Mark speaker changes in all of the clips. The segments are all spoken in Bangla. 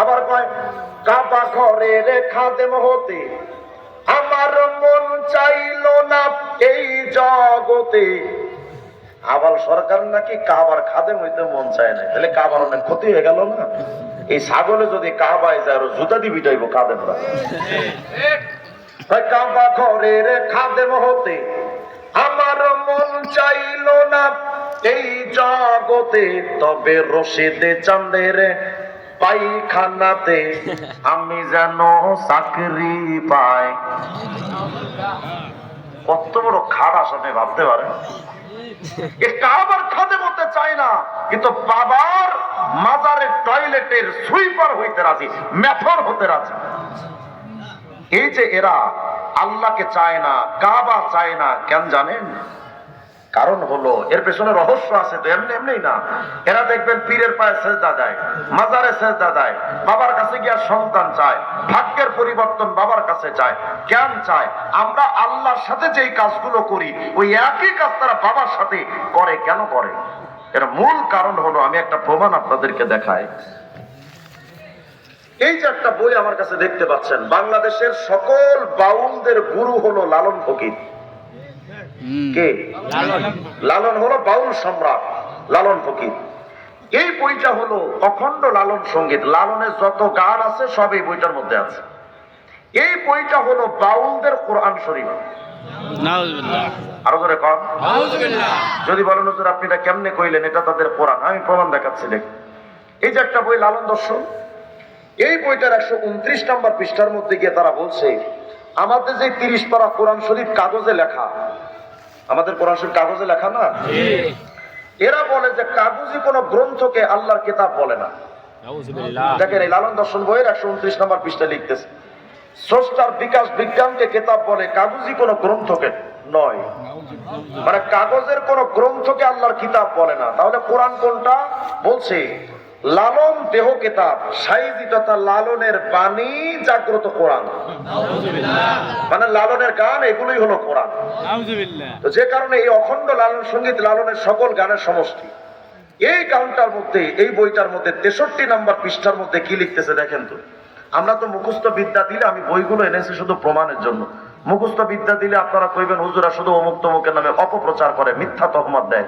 Speaker 1: আবার কয় কাবা ঘরের খাদেম হতে আমার মন চাইলো না এই জগতে। আবার সরকার নাকি কাবার খাদেম হইতে মন চায় না, তাহলে কাবার অনেক ক্ষতি হয়ে গেল না? এই ছাগলে যদি কাবায় যায় আরো জুতা দিয়ে বিটাইব খাদেমরা। কাবা ঘরের খাদেম হতে আমার মন চাইলো না এই জগতে, তবে রশিদে চাঁদের পায়খানাতে আমি যেন চাকরি পাই। কত বড় খারাপ আপনি ভাবতে পারেন। কাবার খাদেম হতে চায় না, কিন্তু বাবার মাজারের টয়লেটের সুইপার হইতে রাজি, মেথর হতে রাজি। এই যে এরা আল্লাহকে চায় না, কাবা চায় না, কেন জানেন? কারণ হলো এর পেছনে রহস্য আছে। তো এমনি এমনি না, এরা দেখবেন পীরের পায়ে সেজদা দেয়, মাজারে সেজদা দেয়, বাবার কাছে গিয়া সন্তান চায়, ভাগ্যের পরিবর্তন বাবার কাছে চায়। কেন চায়? আমরা আল্লাহর সাথে যেই কাজগুলো করি ওই একই কাজ তারা বাবার সাথে করে। কেন করে? এর মূল কারণ হলো, আমি একটা প্রমাণ আপনাদেরকে দেখাই। এই যে একটা বই আমার কাছে দেখতে পাচ্ছেন, বাংলাদেশের সকল বাউলদের গুরু হলো লালন ফকির। কে? লালন হলো বাউল সম্রাট লালন ফকির। এই বইটা হলো অখণ্ড লালন সঙ্গীত, লালনের যত গান আছে সব এই বইটার মধ্যে আছে। এই বইটা হলো বাউলদের কোরআন শরীফ। আরো জোরে কম। যদি বলেন হুজুর আপনি এটা কেমনে কইলেন, এটা তাদের কোরআন, আমি প্রমাণ দেখাচ্ছি। দেখ, এই যে একটা বই লালন দর্শন, এই বইটার 129 নম্বর পৃষ্ঠার মধ্যে গিয়ে তারা বলছে, আমাদের যে 30 পারা কোরআন শরীফ কাগজে লেখা, আমাদের কোরআন শরীফ কাগজে লেখা না, এরা বলে যে কাগজে কোন গ্রন্থকে আল্লাহর কিতাব বলে না। দেখেন এই লালন দর্শন বইয়ের 129 নম্বর পৃষ্ঠা লিখতেছে, স্রষ্টার বিকাশ বিজ্ঞানকে কিতাব বলে, কাগজে কোন গ্রন্থকে নয়। মানে কাগজের কোন গ্রন্থকে আল্লাহর কিতাব বলে না। তাহলে কোরআন কোনটা? বলছে লালন দেহ কিতাব, সাইজি তথা লালনের বাণী জাগ্রত কোরআন। মানে লালনের গান এগুলোই হলো কোরআন। তো যে কারণে এই অখণ্ড লালন সঙ্গীত লালনের সকল গানের সমষ্টি। এই গানটার মধ্যে, এই বইটার মধ্যে 63 নম্বর পৃষ্ঠার মধ্যে কি লিখতেছে দেখেন তো। আমরা তো মুখস্থ বিদ্যা দিলে, আমি বইগুলো এনেছি শুধু প্রমাণের জন্য। মুখস্থ বিদ্যা দিলে আপনারা কইবেন হুজুরা শুধু অমুক তমুকের নামে অপপ্রচার করে, মিথ্যা তহমত দেয়।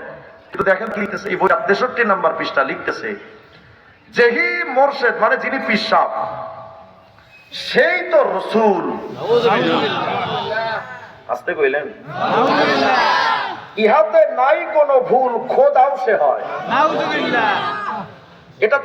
Speaker 1: কিন্তু দেখেন কি লিখতেছে এই বইটা 63 নম্বর পৃষ্ঠা লিখতেছে, যেহি মোরশেদ মানে যিনি পীর সাহেব, সেই তো রসুল। আসতে কইলেন, ইহাতে নাই কোনো ভুল, খোদাও সে হয়। এটা তো